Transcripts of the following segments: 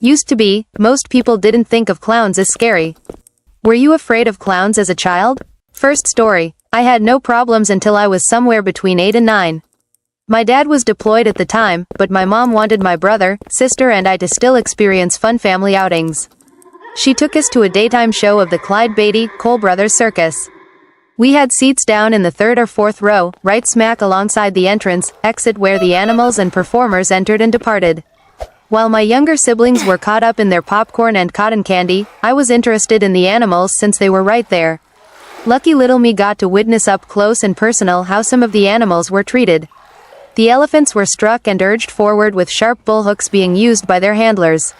Used to be, most people didn't think of clowns as scary. Were you afraid of clowns as a child? First story. I had no problems until I was somewhere between 8 and 9. My dad was deployed at the time, but my mom wanted my brother, sister and I to still experience fun family outings. She took us to a daytime show of the Clyde Beatty, Cole Brothers Circus. We had seats down in the third or fourth row, right smack alongside the entrance, exit where the animals and performers entered and departed. While my younger siblings were caught up in their popcorn and cotton candy, I was interested in the animals since they were right there. Lucky little me got to witness up close and personal how some of the animals were treated. The elephants were struck and urged forward with sharp bullhooks being used by their handlers.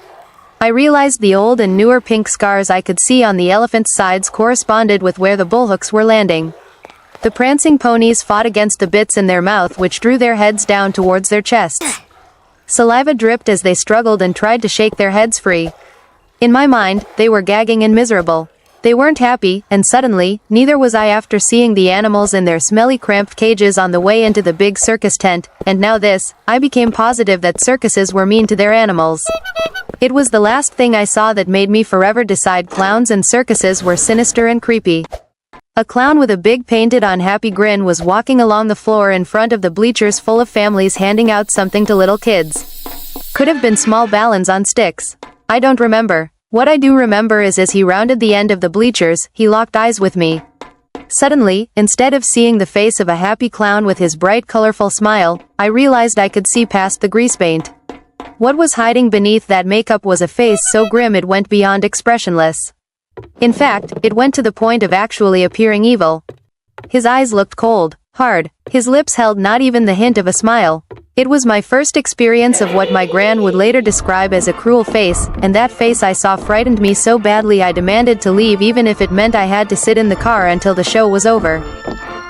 I realized the old and newer pink scars I could see on the elephants' sides corresponded with where the bullhooks were landing. The prancing ponies fought against the bits in their mouth which drew their heads down towards their chests. Saliva dripped as they struggled and tried to shake their heads free. In my mind, they were gagging and miserable. They weren't happy, and suddenly, neither was I after seeing the animals in their smelly cramped cages on the way into the big circus tent, and now this, I became positive that circuses were mean to their animals. It was the last thing I saw that made me forever decide clowns and circuses were sinister and creepy. A clown with a big painted-on happy grin was walking along the floor in front of the bleachers full of families handing out something to little kids. Could have been small ballons on sticks. I don't remember. What I do remember is as he rounded the end of the bleachers, he locked eyes with me. Suddenly, instead of seeing the face of a happy clown with his bright colorful smile, I realized I could see past the grease paint. What was hiding beneath that makeup was a face so grim it went beyond expressionless. In fact, it went to the point of actually appearing evil. His eyes looked cold, hard, his lips held not even the hint of a smile. It was my first experience of what my gran would later describe as a cruel face, and that face I saw frightened me so badly I demanded to leave even if it meant I had to sit in the car until the show was over.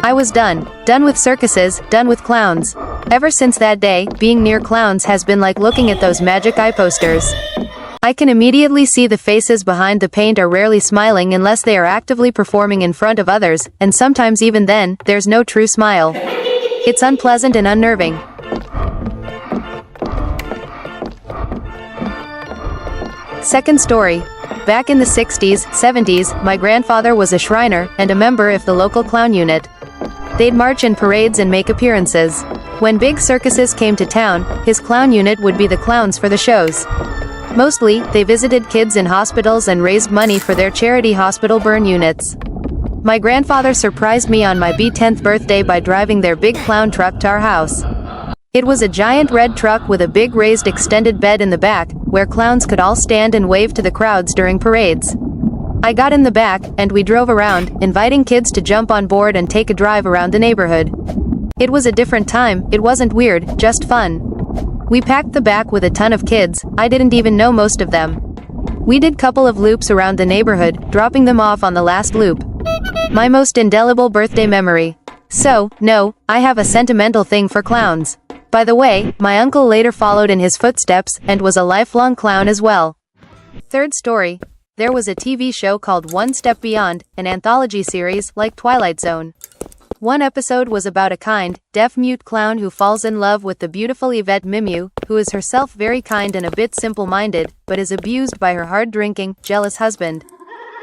I was done. Done with circuses, done with clowns. Ever since that day, being near clowns has been like looking at those magic eye posters. I can immediately see the faces behind the paint are rarely smiling unless they are actively performing in front of others, and sometimes even then, there's no true smile. It's unpleasant and unnerving. Second story. Back in the 60s, 70s, my grandfather was a Shriner and a member of the local clown unit. They'd march in parades and make appearances. When big circuses came to town, his clown unit would be the clowns for the shows. Mostly, they visited kids in hospitals and raised money for their charity hospital burn units. My grandfather surprised me on my 10th birthday by driving their big clown truck to our house. It was a giant red truck with a big raised extended bed in the back, where clowns could all stand and wave to the crowds during parades. I got in the back, and we drove around, inviting kids to jump on board and take a drive around the neighborhood. It was a different time, it wasn't weird, just fun. We packed the back with a ton of kids, I didn't even know most of them. We did couple of loops around the neighborhood, dropping them off on the last loop. My most indelible birthday memory. So, no, I have a sentimental thing for clowns. By the way, my uncle later followed in his footsteps, and was a lifelong clown as well. Third story. There was a TV show called One Step Beyond, an anthology series, like Twilight Zone. One episode was about a kind, deaf-mute clown who falls in love with the beautiful Yvette Mimieux, who is herself very kind and a bit simple-minded, but is abused by her hard-drinking, jealous husband.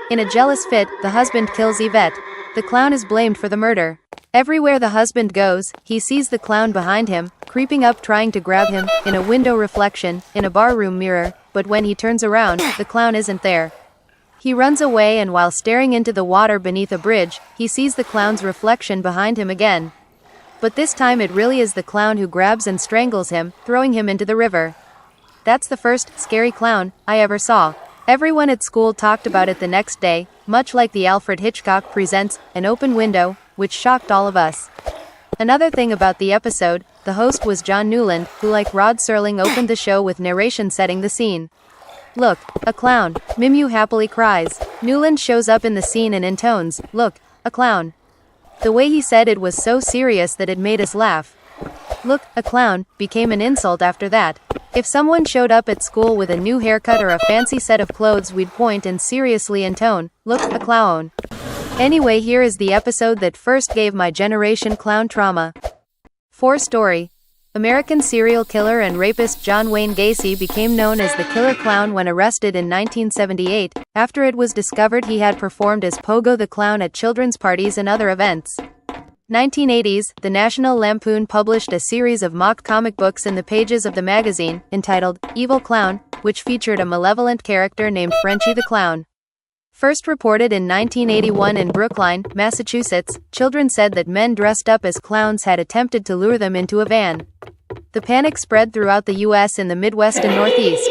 In a jealous fit, the husband kills Yvette. The clown is blamed for the murder. Everywhere the husband goes, he sees the clown behind him, creeping up trying to grab him, in a window reflection, in a barroom mirror, but when he turns around, the clown isn't there. He runs away and while staring into the water beneath a bridge, he sees the clown's reflection behind him again. But this time it really is the clown who grabs and strangles him, throwing him into the river. That's the first scary clown I ever saw. Everyone at school talked about it the next day, much like the Alfred Hitchcock Presents An Open Window, which shocked all of us. Another thing about the episode, the host was John Newland, who like Rod Serling opened the show with narration setting the scene. "Look, a clown," Mimieux happily cries. Newland shows up in the scene and intones, "Look, a clown." The way he said it was so serious that it made us laugh. "Look, a clown," became an insult after that. If someone showed up at school with a new haircut or a fancy set of clothes, we'd point and seriously intone, "Look, a clown." Anyway, here is the episode that first gave my generation clown trauma. 4 story. American serial killer and rapist John Wayne Gacy became known as the Killer Clown when arrested in 1978, after it was discovered he had performed as Pogo the Clown at children's parties and other events. 1980s, the National Lampoon published a series of mock comic books in the pages of the magazine, entitled Evil Clown, which featured a malevolent character named Frenchie the Clown. First reported in 1981 in Brookline, Massachusetts, children said that men dressed up as clowns had attempted to lure them into a van. The panic spread throughout the U.S. in the Midwest and Northeast.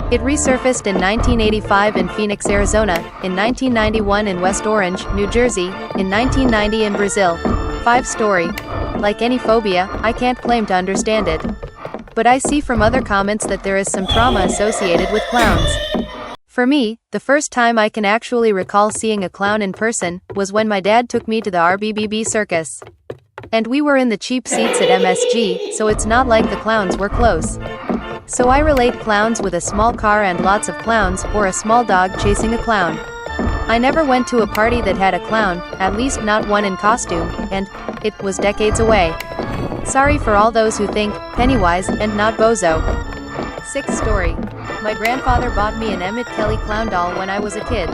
It resurfaced in 1985 in Phoenix, Arizona, in 1991 in West Orange, New Jersey, in 1990 in Brazil. 5-story. Like any phobia, I can't claim to understand it. But I see from other comments that there is some trauma associated with clowns. For me, the first time I can actually recall seeing a clown in person was when my dad took me to the RBBB circus. And we were in the cheap seats at MSG, so it's not like the clowns were close. So I relate clowns with a small car and lots of clowns, or a small dog chasing a clown. I never went to a party that had a clown, at least not one in costume, and it was decades away. Sorry for all those who think Pennywise and not Bozo. 6th story. My grandfather bought me an Emmett Kelly clown doll when I was a kid.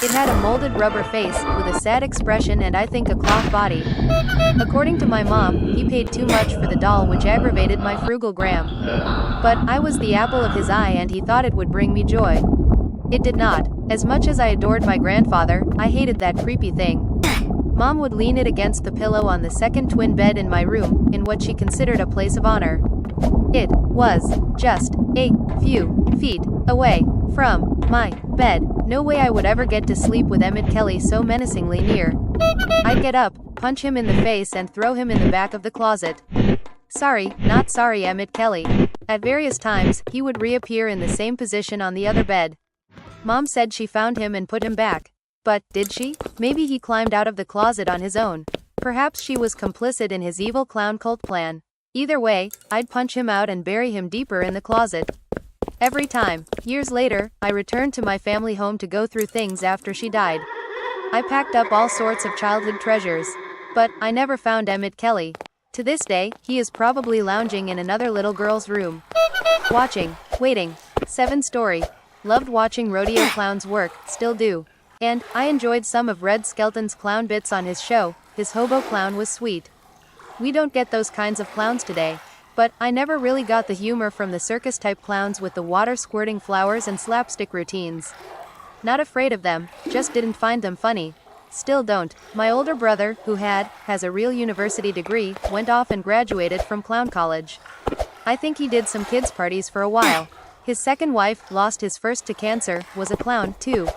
It had a molded rubber face, with a sad expression and I think a cloth body. According to my mom, he paid too much for the doll, which aggravated my frugal gram. But I was the apple of his eye and he thought it would bring me joy. It did not. As much as I adored my grandfather, I hated that creepy thing. Mom would lean it against the pillow on the second twin bed in my room, in what she considered a place of honor. It was just a few feet away from my bed. No way I would ever get to sleep with Emmett Kelly so menacingly near. I'd get up, punch him in the face and throw him in the back of the closet. Sorry, not sorry, Emmett Kelly. At various times, he would reappear in the same position on the other bed. Mom said she found him and put him back. But, did she? Maybe he climbed out of the closet on his own. Perhaps she was complicit in his evil clown cult plan. Either way, I'd punch him out and bury him deeper in the closet. Every time. Years later, I returned to my family home to go through things after she died. I packed up all sorts of childhood treasures. But, I never found Emmett Kelly. To this day, he is probably lounging in another little girl's room. Watching. Waiting. 7th story. Loved watching rodeo clowns work, still do. And, I enjoyed some of Red Skelton's clown bits on his show. His hobo clown was sweet. We don't get those kinds of clowns today. But, I never really got the humor from the circus-type clowns with the water-squirting flowers and slapstick routines. Not afraid of them, just didn't find them funny. Still don't. My older brother, who has a real university degree, went off and graduated from clown college. I think he did some kids' parties for a while. His second wife, lost his first to cancer, was a clown, too.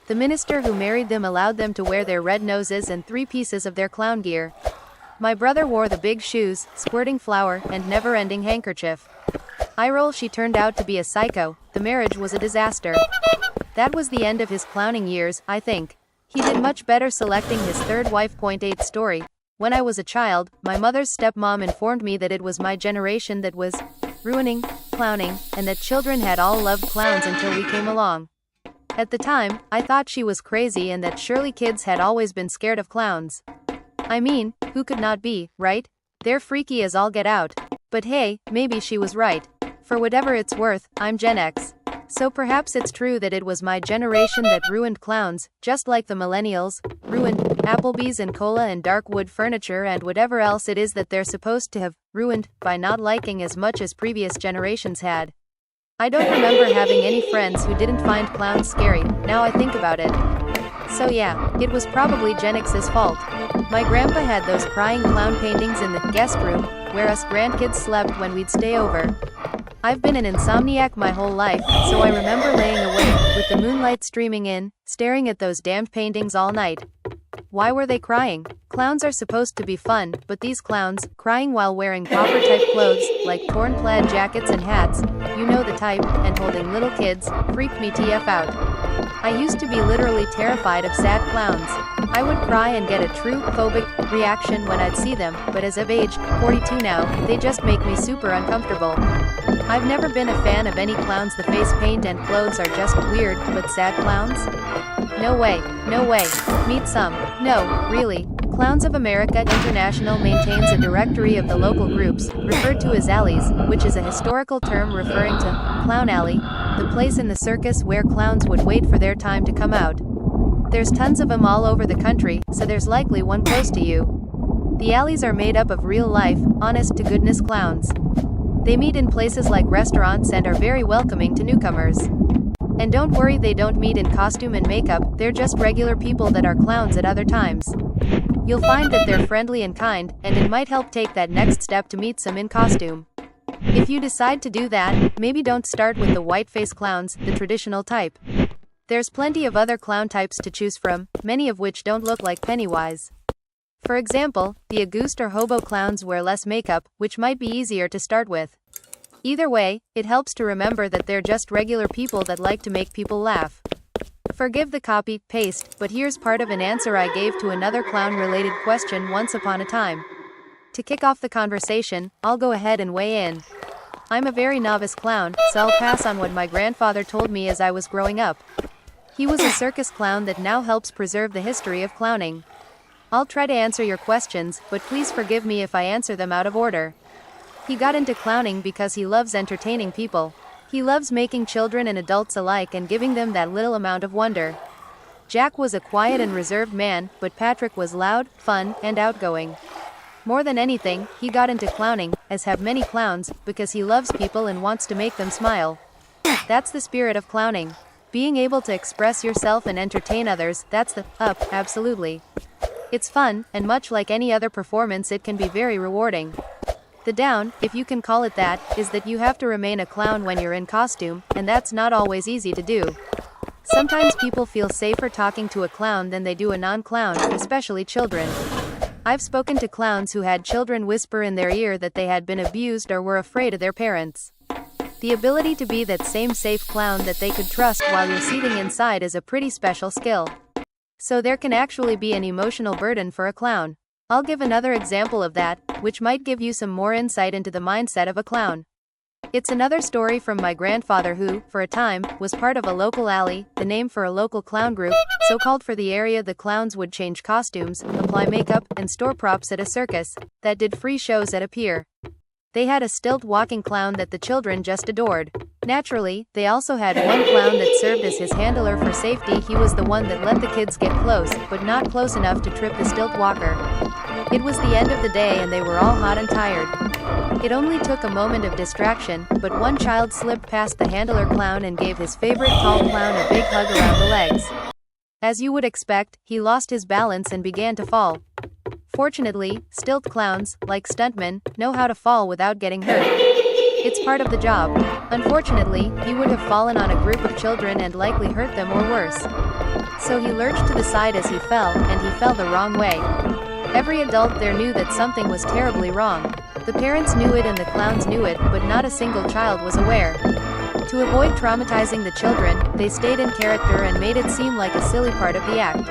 The minister who married them allowed them to wear their red noses and 3 pieces of their clown gear. My brother wore the big shoes, squirting flour, and never-ending handkerchief. Eye roll, she turned out to be a psycho. The marriage was a disaster. That was the end of his clowning years, I think. He did much better selecting his third wife. 8th story. When I was a child, my mother's stepmom informed me that it was my generation that was ruining clowning, and that children had all loved clowns until we came along. At the time, I thought she was crazy and that surely kids had always been scared of clowns. I mean, who could not be, right? They're freaky as all get out. But hey, maybe she was right. For whatever it's worth, I'm Gen X. So perhaps it's true that it was my generation that ruined clowns, just like the millennials ruined Applebee's and cola and dark wood furniture and whatever else it is that they're supposed to have ruined by not liking as much as previous generations had. I don't remember having any friends who didn't find clowns scary, now I think about it. So yeah, it was probably Gen X's fault. My grandpa had those crying clown paintings in the guest room, where us grandkids slept when we'd stay over. I've been an insomniac my whole life, so I remember laying awake, with the moonlight streaming in, staring at those damned paintings all night. Why were they crying? Clowns are supposed to be fun, but these clowns, crying while wearing pauper-type clothes, like torn plaid jackets and hats, you know the type, and holding little kids, freaked me TF out. I used to be literally terrified of sad clowns. I would cry and get a true phobic reaction when I'd see them, but as I've aged, 42 now, they just make me super uncomfortable. I've never been a fan of any clowns. The face paint and clothes are just weird, but sad clowns? No way, no way. Meet some. No, really, Clowns of America International maintains a directory of the local groups, referred to as alleys, which is a historical term referring to Clown Alley, the place in the circus where clowns would wait for their time to come out. There's tons of them all over the country, so there's likely one close to you. The alleys are made up of real-life, honest-to-goodness clowns. They meet in places like restaurants and are very welcoming to newcomers. And don't worry, they don't meet in costume and makeup, they're just regular people that are clowns at other times. You'll find that they're friendly and kind, and it might help take that next step to meet some in costume. If you decide to do that, maybe don't start with the white-face clowns, the traditional type. There's plenty of other clown types to choose from, many of which don't look like Pennywise. For example, the Auguste or hobo clowns wear less makeup, which might be easier to start with. Either way, it helps to remember that they're just regular people that like to make people laugh. Forgive the copy-paste, but here's part of an answer I gave to another clown-related question once upon a time. To kick off the conversation, I'll go ahead and weigh in. I'm a very novice clown, so I'll pass on what my grandfather told me as I was growing up. He was a circus clown that now helps preserve the history of clowning. I'll try to answer your questions, but please forgive me if I answer them out of order. He got into clowning because he loves entertaining people. He loves making children and adults alike and giving them that little amount of wonder. Jack was a quiet and reserved man, but Patrick was loud, fun, and outgoing. More than anything, he got into clowning, as have many clowns, because he loves people and wants to make them smile. That's the spirit of clowning. Being able to express yourself and entertain others, that's the up, absolutely. It's fun, and much like any other performance, it can be very rewarding. The down, if you can call it that, is that you have to remain a clown when you're in costume, and that's not always easy to do. Sometimes people feel safer talking to a clown than they do a non-clown, especially children. I've spoken to clowns who had children whisper in their ear that they had been abused or were afraid of their parents. The ability to be that same safe clown that they could trust while you're seating inside is a pretty special skill. So there can actually be an emotional burden for a clown. I'll give another example of that, which might give you some more insight into the mindset of a clown. It's another story from my grandfather who, for a time, was part of a local alley, the name for a local clown group, so called for the area the clowns would change costumes, apply makeup, and store props at a circus, that did free shows at a pier. They had a stilt-walking clown that the children just adored. Naturally, they also had one clown that served as his handler for safety. He was the one that let the kids get close, but not close enough to trip the stilt walker. It was the end of the day and they were all hot and tired. It only took a moment of distraction, but one child slipped past the handler clown and gave his favorite tall clown a big hug around the legs. As you would expect, he lost his balance and began to fall. Fortunately, stilt clowns, like stuntmen, know how to fall without getting hurt. It's part of the job. Unfortunately, he would have fallen on a group of children and likely hurt them or worse. So he lurched to the side as he fell, and he fell the wrong way. Every adult there knew that something was terribly wrong. The parents knew it and the clowns knew it, but not a single child was aware. To avoid traumatizing the children, they stayed in character and made it seem like a silly part of the act.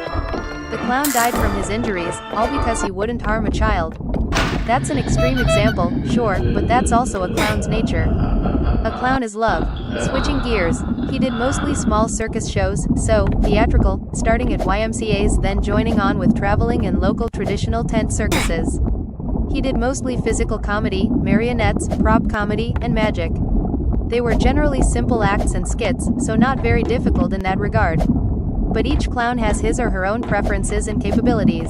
The clown died from his injuries, all because he wouldn't harm a child. That's an extreme example, sure, but that's also a clown's nature. A clown is love. Switching gears, he did mostly small circus shows, so theatrical, starting at YMCA's, then joining on with traveling and local traditional tent circuses. He did mostly physical comedy, marionettes, prop comedy, and magic. They were generally simple acts and skits, so not very difficult in that regard. But each clown has his or her own preferences and capabilities.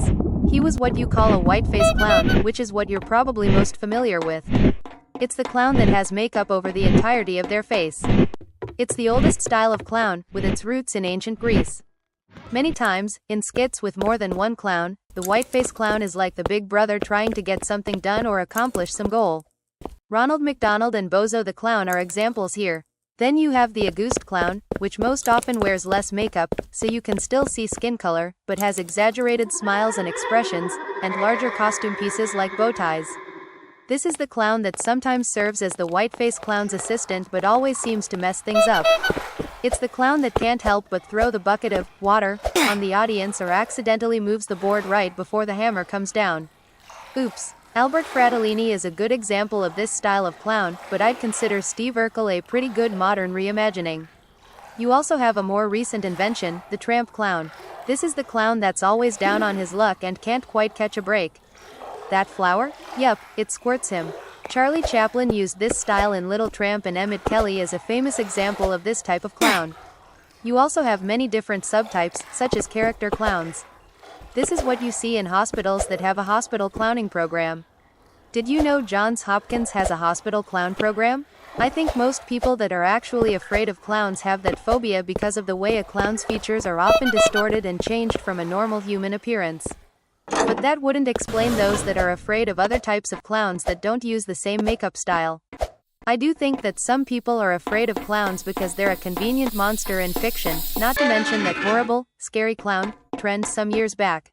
He was what you call a white-face clown, which is what you're probably most familiar with. It's the clown that has makeup over the entirety of their face. It's the oldest style of clown, with its roots in ancient Greece. Many times, in skits with more than one clown, the white-face clown is like the big brother trying to get something done or accomplish some goal. Ronald McDonald and Bozo the Clown are examples here. Then you have the Auguste clown, which most often wears less makeup, so you can still see skin color, but has exaggerated smiles and expressions, and larger costume pieces like bow ties. This is the clown that sometimes serves as the white-face clown's assistant but always seems to mess things up. It's the clown that can't help but throw the bucket of water on the audience or accidentally moves the board right before the hammer comes down. Oops. Albert Fratellini is a good example of this style of clown, but I'd consider Steve Urkel a pretty good modern reimagining. You also have a more recent invention, the tramp clown. This is the clown that's always down on his luck and can't quite catch a break. That flower? Yep, it squirts him. Charlie Chaplin used this style in Little Tramp, and Emmett Kelly is a famous example of this type of clown. You also have many different subtypes, such as character clowns. This is what you see in hospitals that have a hospital clowning program. Did you know Johns Hopkins has a hospital clown program? I think most people that are actually afraid of clowns have that phobia because of the way a clown's features are often distorted and changed from a normal human appearance. But that wouldn't explain those that are afraid of other types of clowns that don't use the same makeup style. I do think that some people are afraid of clowns because they're a convenient monster in fiction, not to mention that horrible, scary clown trend some years back.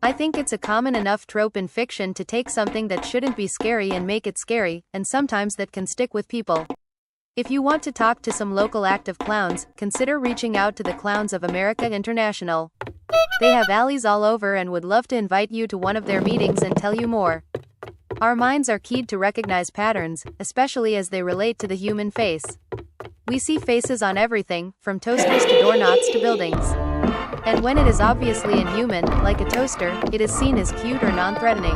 I think it's a common enough trope in fiction to take something that shouldn't be scary and make it scary, and sometimes that can stick with people. If you want to talk to some local active clowns, consider reaching out to the Clowns of America International. They have alleys all over and would love to invite you to one of their meetings and tell you more. Our minds are keyed to recognize patterns, especially as they relate to the human face. We see faces on everything, from toasters to doorknobs to buildings. And when it is obviously inhuman, like a toaster, it is seen as cute or non-threatening.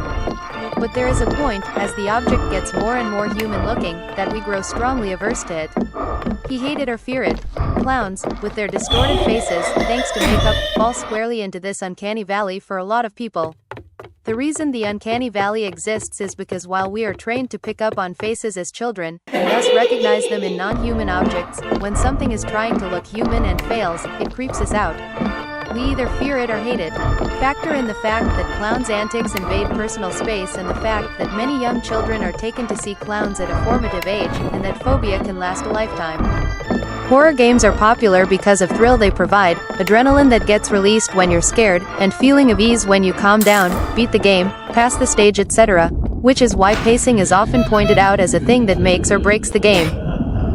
But there is a point, as the object gets more and more human-looking, that we grow strongly averse to it. He hate it or fear it. Clowns, with their distorted faces, thanks to makeup, fall squarely into this uncanny valley for a lot of people. The reason the uncanny valley exists is because while we are trained to pick up on faces as children, and thus recognize them in non-human objects, when something is trying to look human and fails, it creeps us out. We either fear it or hate it. Factor in the fact that clowns' antics invade personal space and the fact that many young children are taken to see clowns at a formative age, and that phobia can last a lifetime. Horror games are popular because of thrill they provide, adrenaline that gets released when you're scared, and feeling of ease when you calm down, beat the game, pass the stage, etc., which is why pacing is often pointed out as a thing that makes or breaks the game.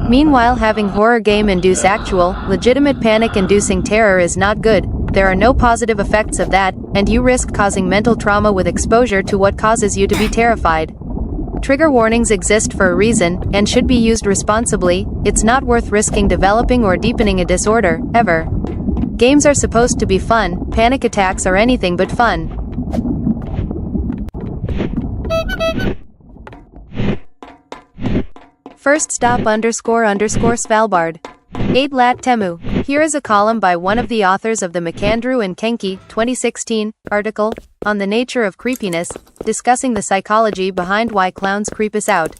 Meanwhile, having horror game induce actual, legitimate panic-inducing terror is not good. There are no positive effects of that, and you risk causing mental trauma with exposure to what causes you to be terrified. Trigger warnings exist for a reason, and should be used responsibly. It's not worth risking developing or deepening a disorder, ever. Games are supposed to be fun, panic attacks are anything but fun. First stop __ Svalbard. Aid Lat Temu. Here is a column by one of the authors of the McAndrew and Kenke 2016 article on the nature of creepiness, discussing the psychology behind why clowns creep us out.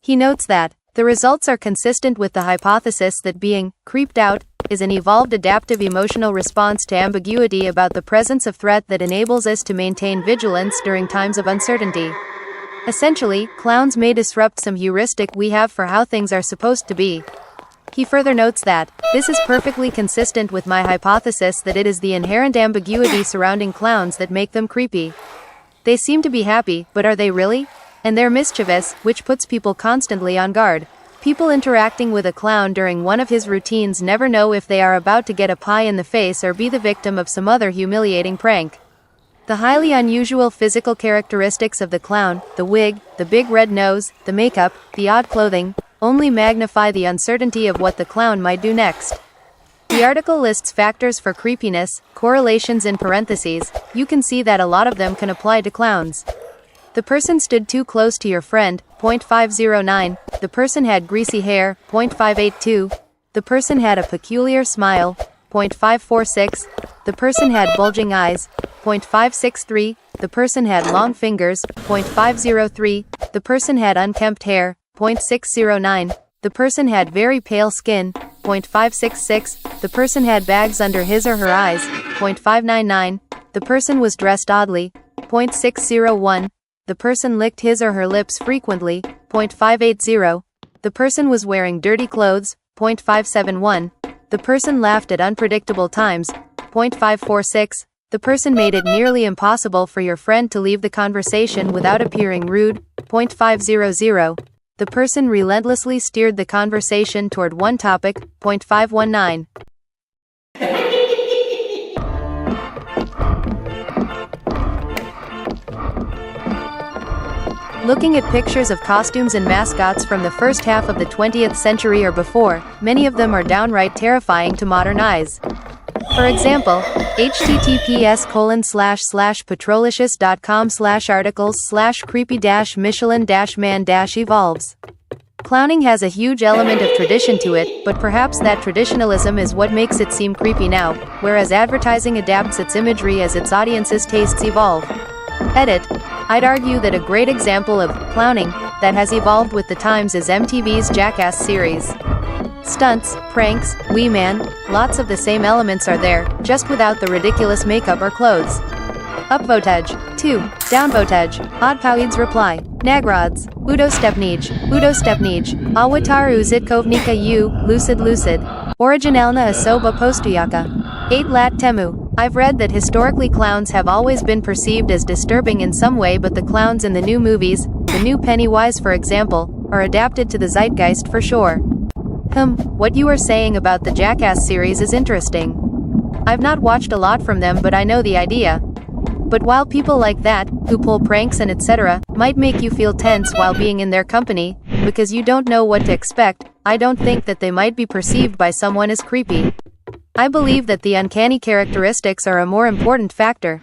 He notes that the results are consistent with the hypothesis that being creeped out is an evolved adaptive emotional response to ambiguity about the presence of threat that enables us to maintain vigilance during times of uncertainty. Essentially, clowns may disrupt some heuristic we have for how things are supposed to be. He further notes that this is perfectly consistent with my hypothesis that it is the inherent ambiguity surrounding clowns that make them creepy. They seem to be happy, but are they really? And they're mischievous, which puts people constantly on guard. People interacting with a clown during one of his routines never know if they are about to get a pie in the face or be the victim of some other humiliating prank. The highly unusual physical characteristics of the clown, the wig, the big red nose, the makeup, the odd clothing, only magnify the uncertainty of what the clown might do next. The article lists factors for creepiness, correlations in parentheses. You can see that a lot of them can apply to clowns. The person stood too close to your friend, 0.509. The person had greasy hair, 0.582. The person had a peculiar smile, 0.546. The person had bulging eyes, 0.563. The person had long fingers, 0.503. The person had unkempt hair, 0.609. The person had very pale skin, 0.566. The person had bags under his or her eyes, 0.599. The person was dressed oddly, 0.601. The person licked his or her lips frequently, 0.580. The person was wearing dirty clothes, 0.571. The person laughed at unpredictable times, 0.546. The person made it nearly impossible for your friend to leave the conversation without appearing rude, 0.500. The person relentlessly steered the conversation toward one topic, 0.519. Looking at pictures of costumes and mascots from the first half of the 20th century or before, many of them are downright terrifying to modern eyes. For example, https://petrolicious.com/articles/creepy-michelin-man-evolves. Clowning has a huge element of tradition to it, but perhaps that traditionalism is what makes it seem creepy now, whereas advertising adapts its imagery as its audience's tastes evolve. Edit. I'd argue that a great example of clowning that has evolved with the times is MTV's Jackass series. Stunts, pranks, Wee Man, lots of the same elements are there, just without the ridiculous makeup or clothes. Upvotage. 2. Downvotage. Odpowiedź reply. Nagrods. Udostępnić. Awataru Zitkovnika u, lucid. Oryginalna osoba postujaka. 8 lat temu. I've read that historically clowns have always been perceived as disturbing in some way, but the clowns in the new movies, the new Pennywise for example, are adapted to the zeitgeist for sure. What you are saying about the Jackass series is interesting. I've not watched a lot from them, but I know the idea. But while people like that, who pull pranks and etc., might make you feel tense while being in their company, because you don't know what to expect, I don't think that they might be perceived by someone as creepy. I believe that the uncanny characteristics are a more important factor.